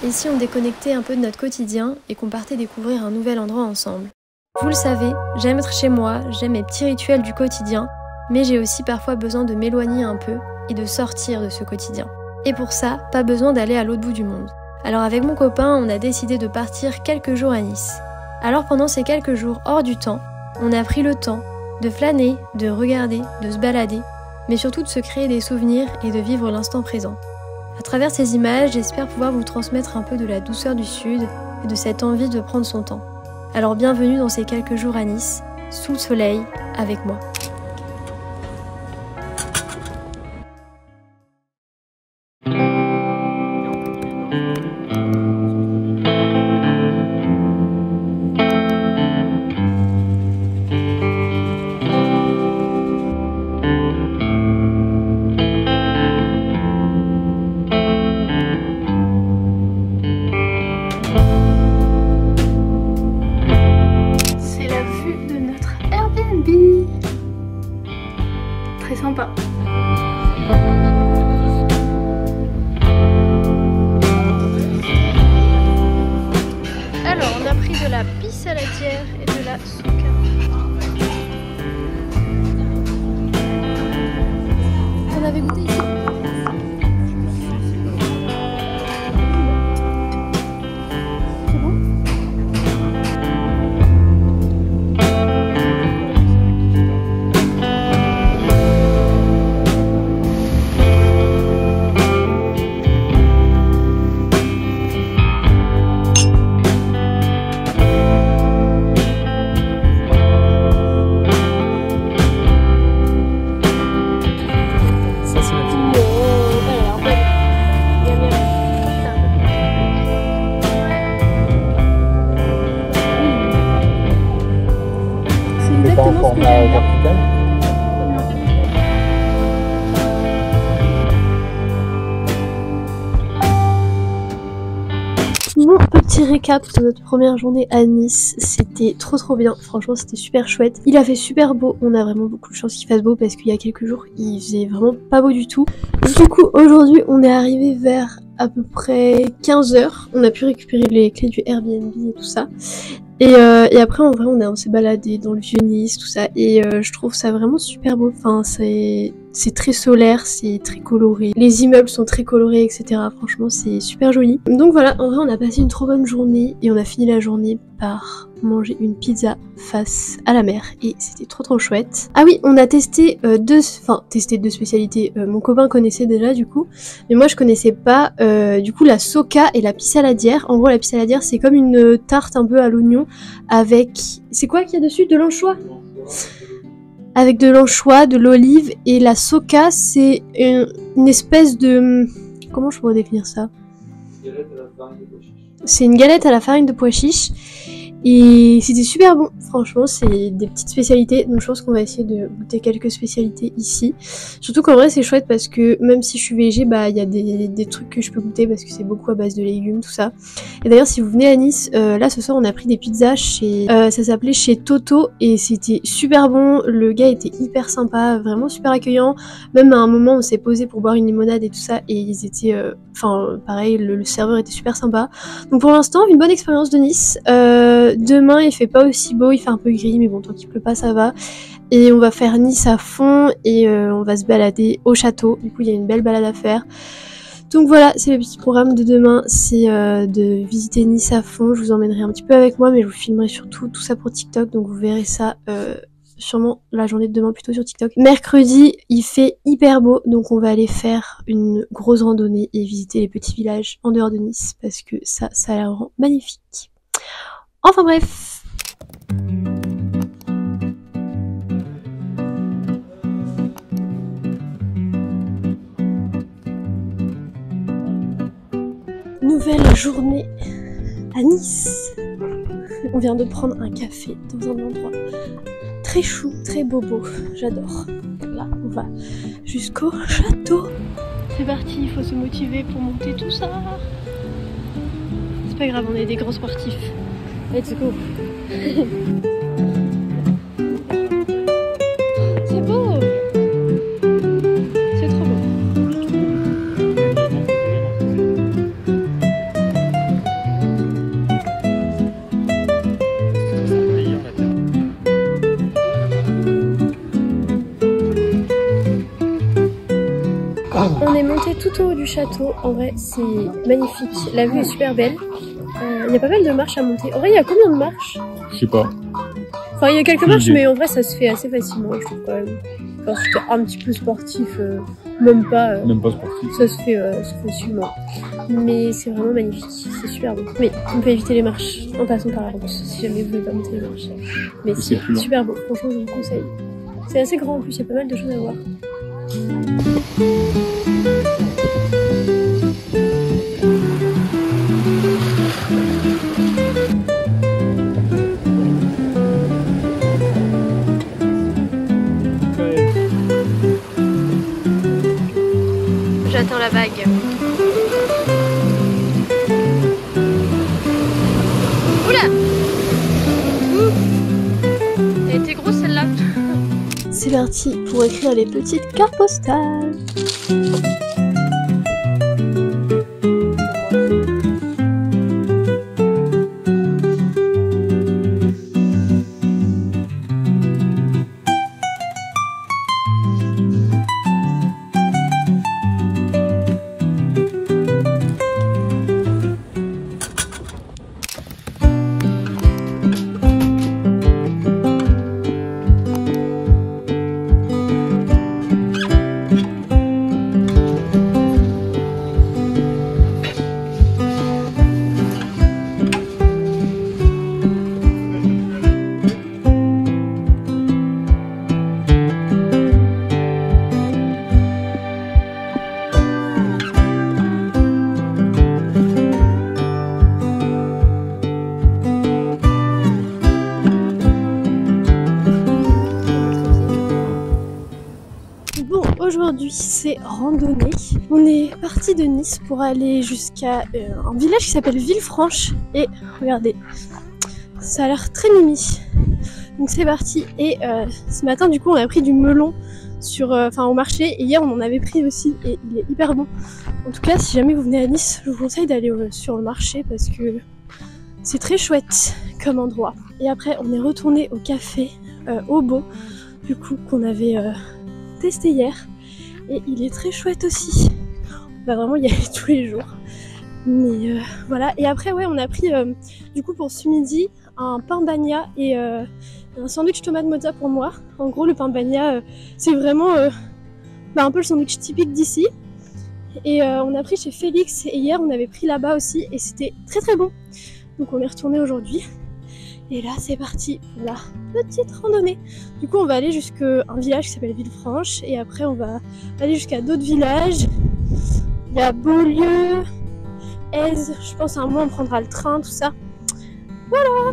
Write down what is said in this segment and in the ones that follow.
Et si on déconnectait un peu de notre quotidien et qu'on partait découvrir un nouvel endroit ensemble? Vous le savez, j'aime être chez moi, j'aime mes petits rituels du quotidien, mais j'ai aussi parfois besoin de m'éloigner un peu et de sortir de ce quotidien. Et pour ça, pas besoin d'aller à l'autre bout du monde. Alors avec mon copain, on a décidé de partir quelques jours à Nice. Alors pendant ces quelques jours hors du temps, on a pris le temps de flâner, de regarder, de se balader, mais surtout de se créer des souvenirs et de vivre l'instant présent. À travers ces images, j'espère pouvoir vous transmettre un peu de la douceur du Sud et de cette envie de prendre son temps. Alors bienvenue dans ces quelques jours à Nice, sous le soleil, avec moi. Très sympa. Alors on a pris de la pissaladière et de la soca. On avait goûté ici. En format vertical. Bon, petit récap de notre première journée à Nice, c'était trop bien, franchement c'était super chouette. Il a fait super beau, on a vraiment beaucoup de chance qu'il fasse beau parce qu'il y a quelques jours il faisait vraiment pas beau du tout. Du coup aujourd'hui on est arrivé vers à peu près 15h, on a pu récupérer les clés du Airbnb et tout ça. Et après en vrai on s'est baladé dans le vieux Nice, tout ça, et je trouve ça vraiment super beau, enfin c'est très solaire, c'est très coloré, les immeubles sont très colorés, etc. Franchement c'est super joli. Donc voilà, en vrai on a passé une trop bonne journée et on a fini la journée par manger une pizza face à la mer et c'était trop chouette. Ah oui, on a testé deux spécialités, mon copain connaissait déjà du coup, mais moi je connaissais pas du coup la soca et la pissaladière. En gros la pissaladière c'est comme une tarte un peu à l'oignon avec, c'est quoi qu'il y a dessus, de l'anchois? Avec de l'anchois, de l'olive, et la soca c'est une espèce de, comment je pourrais définir ça? C'est une galette à la farine de pois chiche et c'était super bon, franchement c'est des petites spécialités, donc je pense qu'on va essayer de goûter quelques spécialités ici. Surtout qu'en vrai c'est chouette parce que même si je suis végé, bah il y a des trucs que je peux goûter parce que c'est beaucoup à base de légumes, tout ça. Et d'ailleurs si vous venez à Nice, là ce soir on a pris des pizzas chez, ça s'appelait chez Toto et c'était super bon, le gars était hyper sympa, vraiment super accueillant. Même à un moment on s'est posé pour boire une limonade et tout ça et ils étaient, enfin pareil, le serveur était super sympa. Donc pour l'instant une bonne expérience de Nice. Demain il fait pas aussi beau, il fait un peu gris mais bon tant qu'il pleut pas ça va. Et on va faire Nice à fond et on va se balader au château, du coup il y a une belle balade à faire. Donc voilà, c'est le petit programme de demain, c'est de visiter Nice à fond. Je vous emmènerai un petit peu avec moi mais je vous filmerai surtout tout ça pour TikTok, donc vous verrez ça sûrement la journée de demain plutôt sur TikTok. Mercredi il fait hyper beau, donc on va aller faire une grosse randonnée et visiter les petits villages en dehors de Nice parce que ça a l'air vraiment magnifique. Enfin bref. Nouvelle journée à Nice. On vient de prendre un café dans un endroit très chou, très bobo, j'adore. Là on va jusqu'au château. C'est parti, il faut se motiver pour monter tout ça. C'est pas grave, on est des gros sportifs. Let's go. C'est beau. C'est trop beau. monté tout au haut du château. En vrai, c'est magnifique. La vue est super belle. Il y a pas mal de marches à monter. En vrai, il y a combien de marches? Je sais pas. Enfin, il y a quelques marches, mais en vrai, ça se fait assez facilement, je trouve quand même. Quand c'est un petit peu sportif, même pas sportif. ça se fait facilement. Mais c'est vraiment magnifique, c'est super beau. Mais on peut éviter les marches en passant par la route, si jamais vous voulez pas monter les marches. Mais c'est super beau, franchement, je vous le conseille. C'est assez grand en plus, il y a pas mal de choses à voir. J'attends la bague. Oula! Elle était grosse celle-là. C'est parti pour écrire les petites cartes postales. Aujourd'hui c'est randonnée. On est parti de Nice pour aller jusqu'à un village qui s'appelle Villefranche. Et regardez, ça a l'air très mimi. Donc c'est parti. Et ce matin du coup on a pris du melon au marché. Et hier on en avait pris aussi et il est hyper bon. En tout cas si jamais vous venez à Nice, je vous conseille d'aller sur le marché parce que c'est très chouette comme endroit. Et après on est retourné au café Obo, du coup qu'on avait testé hier. Et il est très chouette aussi. On va vraiment y aller tous les jours. Mais voilà. Et après ouais on a pris du coup pour ce midi un pain bagna et un sandwich tomate mozza pour moi. En gros le pain bagna c'est vraiment un peu le sandwich typique d'ici. Et on a pris chez Félix et hier on avait pris là-bas aussi et c'était très très bon. Donc on est retourné aujourd'hui. Et là c'est parti pour la petite randonnée. Du coup on va aller jusqu'à un village qui s'appelle Villefranche et après on va aller jusqu'à d'autres villages. Il y a Beaulieu, Aise, je pense à un moment on prendra le train, tout ça. Voilà.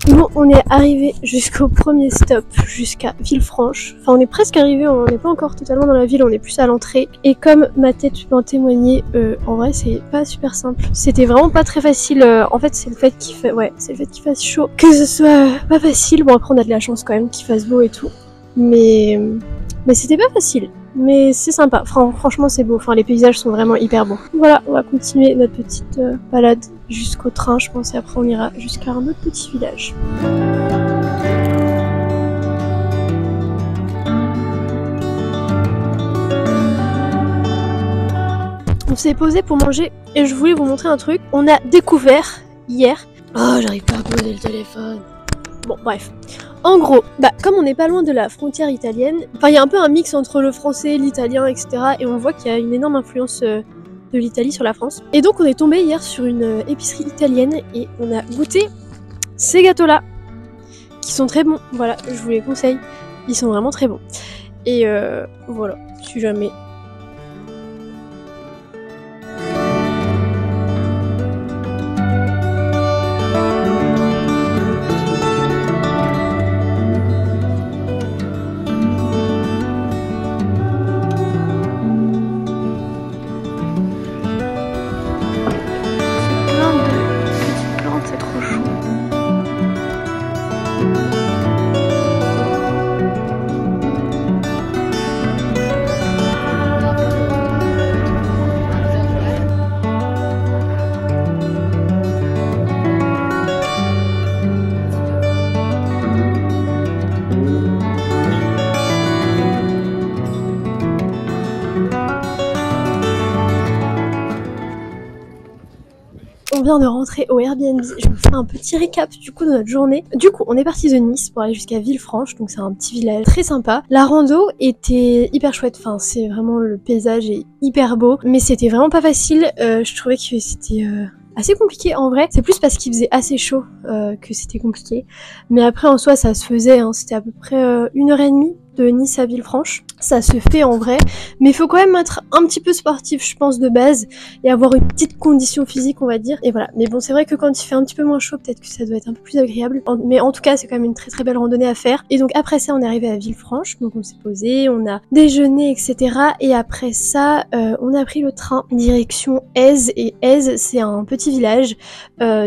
Bon, on est arrivé jusqu'au premier stop, jusqu'à Villefranche. Enfin, on est presque arrivé, on n'est pas encore totalement dans la ville, on est plus à l'entrée. Et comme ma tête peut en témoigner, en vrai, c'est pas super simple. C'était vraiment pas très facile. En fait, c'est le fait qu'il fasse chaud, que ce soit pas facile. Bon, après, on a de la chance quand même qu'il fasse beau et tout. Mais c'était pas facile. Mais c'est sympa. Franchement, c'est beau. Enfin, les paysages sont vraiment hyper beaux. Voilà, on va continuer notre petite balade jusqu'au train, je pense, et après on ira jusqu'à un autre petit village. On s'est posé pour manger et je voulais vous montrer un truc. On a découvert hier... Oh, j'arrive pas à poser le téléphone. Bon, bref. En gros, comme on n'est pas loin de la frontière italienne, il y a un peu un mix entre le français, l'italien, etc. Et on voit qu'il y a une énorme influence de l'Italie sur la France. Et donc on est tombé hier sur une épicerie italienne et on a goûté ces gâteaux-là, qui sont très bons. Voilà, je vous les conseille. Ils sont vraiment très bons. Et voilà, si jamais... on vient de rentrer au Airbnb. Je vous fais un petit récap du coup de notre journée. Du coup, on est parti de Nice pour aller jusqu'à Villefranche, donc c'est un petit village très sympa. La rando était hyper chouette, enfin c'est vraiment, le paysage est hyper beau, mais c'était vraiment pas facile. Je trouvais que c'était assez compliqué en vrai. C'est plus parce qu'il faisait assez chaud que c'était compliqué. Mais après en soi ça se faisait, hein. C'était à peu près 1h30 de Nice à Villefranche. Ça se fait en vrai, mais il faut quand même être un petit peu sportif je pense de base et avoir une petite condition physique on va dire. Et voilà, mais bon c'est vrai que quand il fait un petit peu moins chaud peut-être que ça doit être un peu plus agréable. Mais en tout cas c'est quand même une très très belle randonnée à faire. Et donc après ça on est arrivé à Villefranche, donc on s'est posé, on a déjeuné etc. Et après ça on a pris le train direction Èze. Et Èze c'est un petit village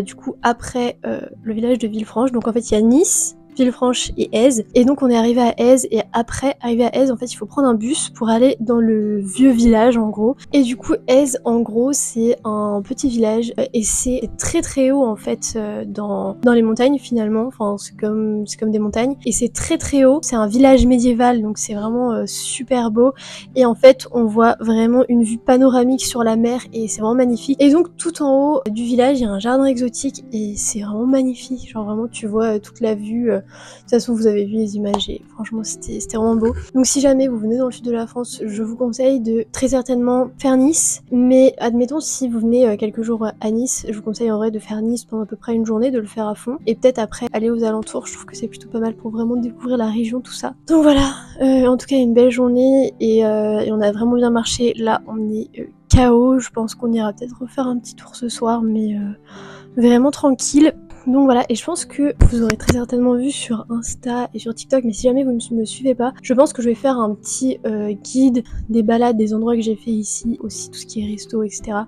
du coup après le village de Villefranche. Donc en fait il y a Nice, Villefranche et Èze. Et donc on est arrivé à Èze et après arrivé à Èze en fait il faut prendre un bus pour aller dans le vieux village en gros. Et du coup Èze en gros c'est un petit village et c'est très très haut en fait dans les montagnes finalement. Enfin c'est comme des montagnes et c'est très très haut. C'est un village médiéval donc c'est vraiment super beau et en fait on voit vraiment une vue panoramique sur la mer et c'est vraiment magnifique. Et donc tout en haut du village il y a un jardin exotique et c'est vraiment magnifique. Genre vraiment tu vois toute la vue. De toute façon vous avez vu les images et franchement c'était vraiment beau. Donc si jamais vous venez dans le sud de la France, je vous conseille de très certainement faire Nice. Mais admettons si vous venez quelques jours à Nice, je vous conseille en vrai de faire Nice pendant à peu près une journée, de le faire à fond. Et peut-être après aller aux alentours, je trouve que c'est plutôt pas mal pour vraiment découvrir la région, tout ça. Donc voilà, en tout cas une belle journée et on a vraiment bien marché. Là on est KO, je pense qu'on ira peut-être refaire un petit tour ce soir mais vraiment tranquille. Donc voilà, et je pense que vous aurez très certainement vu sur Insta et sur TikTok, mais si jamais vous ne me suivez pas, je pense que je vais faire un petit guide des balades, des endroits que j'ai fait ici, aussi tout ce qui est resto, etc.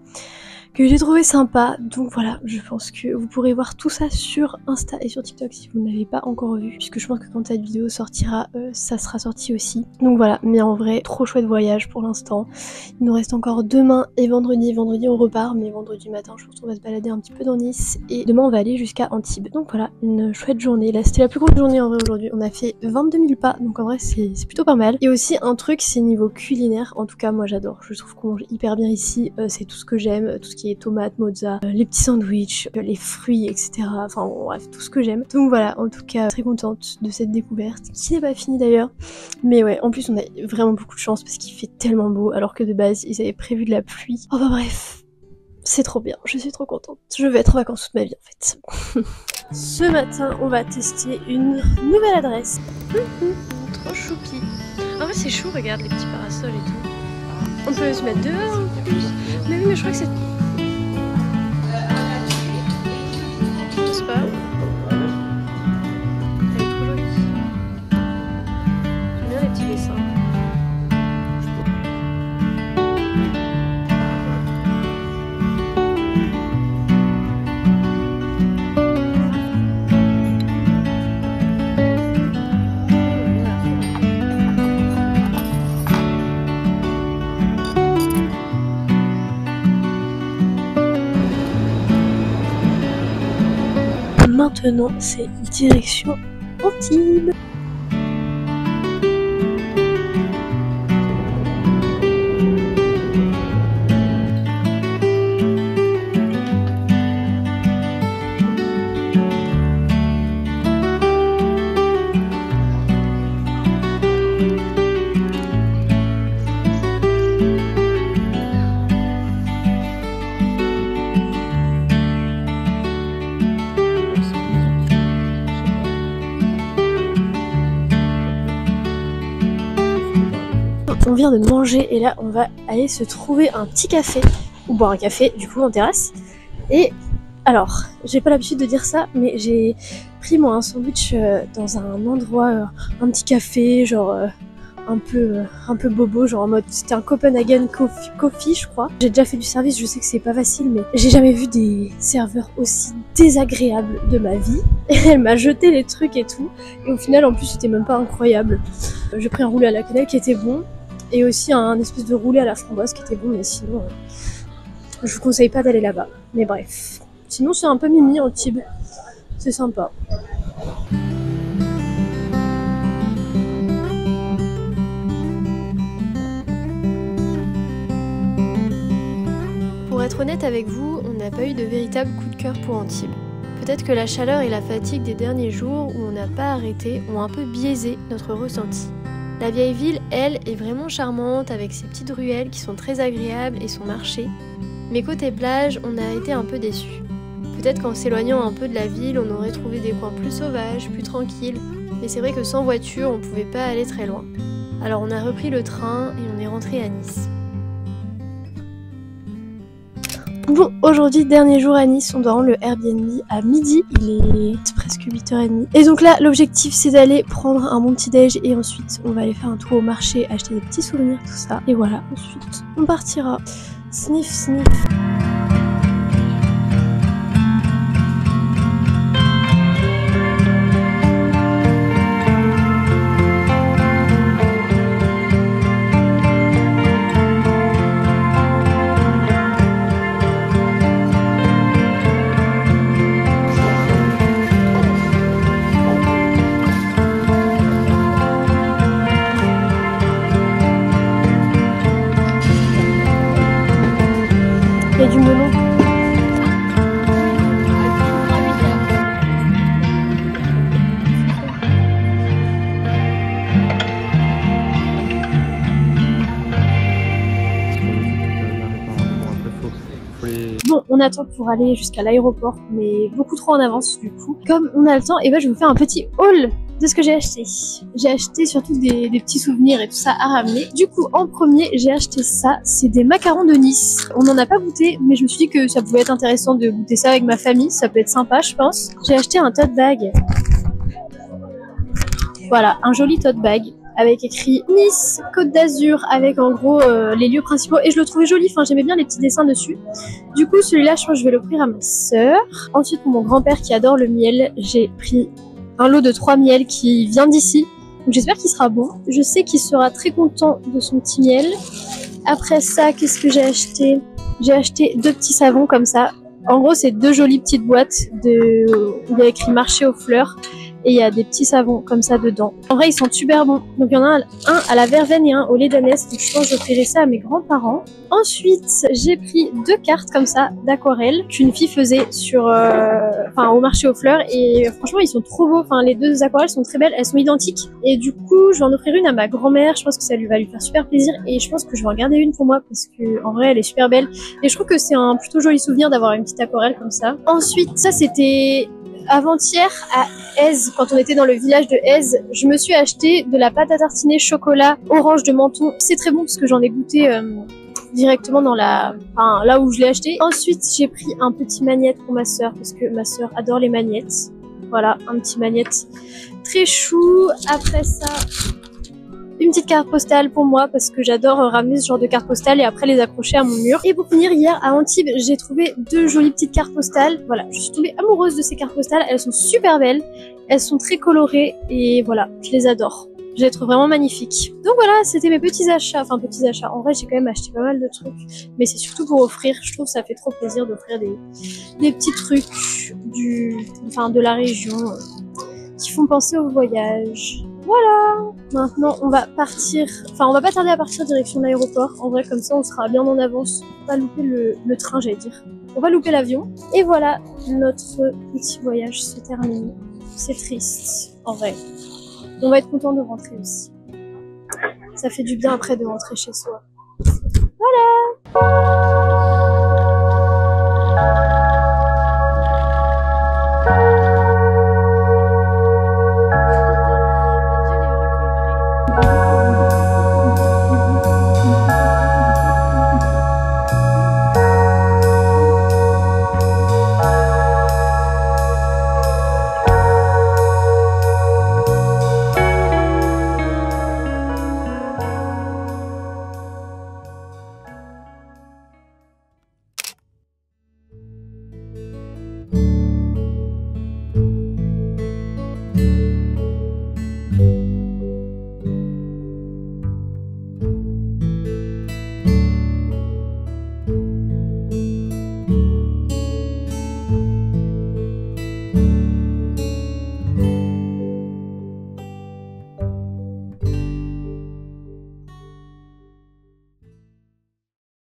que j'ai trouvé sympa. Donc voilà, je pense que vous pourrez voir tout ça sur Insta et sur TikTok si vous ne l'avez pas encore vu, puisque je pense que quand cette vidéo sortira, ça sera sorti aussi. Donc voilà, mais en vrai, trop chouette voyage pour l'instant. Il nous reste encore demain et vendredi. Vendredi on repart, mais vendredi matin je pense qu'on va se balader un petit peu dans Nice et demain on va aller jusqu'à Antibes. Donc voilà, une chouette journée. Là c'était la plus grosse journée en vrai aujourd'hui. On a fait 22 000 pas, donc en vrai c'est plutôt pas mal. Et aussi un truc, c'est niveau culinaire, en tout cas moi j'adore. Je trouve qu'on mange hyper bien ici, c'est tout ce que j'aime, tout ce qui est tomates, mozza, les petits sandwichs, les fruits, etc. Enfin bon, bref, tout ce que j'aime. Donc voilà, en tout cas très contente de cette découverte, qui n'est pas finie d'ailleurs. Mais ouais, en plus on a vraiment beaucoup de chance parce qu'il fait tellement beau, alors que de base ils avaient prévu de la pluie. Enfin bref, c'est trop bien, je suis trop contente. Je vais être en vacances toute ma vie en fait. Ce matin, on va tester une nouvelle adresse. Trop choupi. En vrai c'est chou, regarde les petits parasols et tout. On peut se mettre dehors en plus. Mais oui, mais je crois que c'est... Je sais pas. Elle est trop jolie. J'aime bien les petits dessins. Maintenant, c'est direction Antibes. On vient de manger et là on va aller se trouver un petit café ou boire un café du coup en terrasse. Et alors j'ai pas l'habitude de dire ça mais j'ai pris moi un sandwich dans un endroit, un petit café genre un peu bobo, genre en mode c'était un Copenhagen Coffee je crois. J'ai déjà fait du service, je sais que c'est pas facile mais j'ai jamais vu des serveurs aussi désagréables de ma vie. Et elle m'a jeté les trucs et tout et au final en plus c'était même pas incroyable. J'ai pris un roulé à la cannelle qui était bon. Et aussi un espèce de roulé à la framboise qui était bon, mais sinon je vous conseille pas d'aller là-bas. Mais bref, sinon c'est un peu mimi Antibes, c'est sympa. Pour être honnête avec vous, on a pas eu de véritable coup de cœur pour Antibes. Peut-être que la chaleur et la fatigue des derniers jours où on n'a pas arrêté ont un peu biaisé notre ressenti. La vieille ville, elle, est vraiment charmante avec ses petites ruelles qui sont très agréables et son marché. Mais côté plage, on a été un peu déçus. Peut-être qu'en s'éloignant un peu de la ville, on aurait trouvé des coins plus sauvages, plus tranquilles. Mais c'est vrai que sans voiture, on pouvait pas aller très loin. Alors on a repris le train et on est rentré à Nice. Bon, aujourd'hui, dernier jour à Nice, on doit rendre le Airbnb à midi, il est presque 8h30. Et donc là, l'objectif c'est d'aller prendre un bon petit déj et ensuite on va aller faire un tour au marché, acheter des petits souvenirs, tout ça. Et voilà, ensuite on partira. Sniff, sniff. Il y a du melon. Bon, on attend pour aller jusqu'à l'aéroport, mais beaucoup trop en avance du coup. Comme on a le temps, et ben je vais vous faire un petit haul de ce que j'ai acheté. J'ai acheté surtout des petits souvenirs et tout ça à ramener. Du coup, en premier, j'ai acheté ça. C'est des macarons de Nice. On n'en a pas goûté, mais je me suis dit que ça pouvait être intéressant de goûter ça avec ma famille. Ça peut être sympa, je pense. J'ai acheté un tote bag. Voilà, un joli tote bag avec écrit Nice, Côte d'Azur, avec en gros les lieux principaux. Et je le trouvais joli, enfin j'aimais bien les petits dessins dessus. Du coup, celui-là, je pense que je vais l'offrir à ma sœur. Ensuite, pour mon grand-père qui adore le miel, j'ai pris un lot de 3 miels qui vient d'ici. Donc j'espère qu'il sera bon. Je sais qu'il sera très content de son petit miel. Après ça, qu'est-ce que j'ai acheté? J'ai acheté 2 petits savons comme ça. En gros, c'est 2 jolies petites boîtes où il y a écrit marché aux fleurs. Et il y a des petits savons comme ça dedans. En vrai, ils sont super bons. Donc il y en a un à la verveine et un au lait d'ânesse. Donc je pense que j'offrirai ça à mes grands-parents. Ensuite, j'ai pris 2 cartes comme ça d'aquarelle qu'une fille faisait sur, au marché aux fleurs. Et franchement, ils sont trop beaux. Enfin, les 2 aquarelles sont très belles. Elles sont identiques. Et du coup, je vais en offrir une à ma grand-mère. Je pense que ça va lui faire super plaisir. Et je pense que je vais en garder une pour moi parce que en vrai, elle est super belle. Et je trouve que c'est un plutôt joli souvenir d'avoir une petite aquarelle comme ça. Ensuite, ça c'était avant-hier à Aise, quand on était dans le village de Aise, je me suis acheté de la pâte à tartiner chocolat orange de Menton. C'est très bon parce que j'en ai goûté directement dans là où je l'ai acheté. Ensuite, j'ai pris un petit magnète pour ma sœur parce que ma sœur adore les magnettes. Voilà, un petit magnète très chou. Après ça, une petite carte postale pour moi parce que j'adore ramener ce genre de carte postale et après les accrocher à mon mur. Et pour finir, hier à Antibes, j'ai trouvé 2 jolies petites cartes postales. Voilà, je suis tombée amoureuse de ces cartes postales. Elles sont super belles, elles sont très colorées et voilà, je les adore. Je les trouve vraiment magnifiques. Donc voilà, c'était mes petits achats. Enfin, petits achats. En vrai, j'ai quand même acheté pas mal de trucs. Mais c'est surtout pour offrir. Je trouve que ça fait trop plaisir d'offrir des petits trucs de la région qui font penser au voyage. Voilà. Maintenant, on va partir. Enfin, on va pas tarder à partir direction de l'aéroport. En vrai, comme ça, on sera bien en avance. On va louper le train, j'allais dire. On va louper l'avion. Et voilà, notre petit voyage se termine. C'est triste, en vrai. On va être content de rentrer aussi. Ça fait du bien après de rentrer chez soi. Voilà.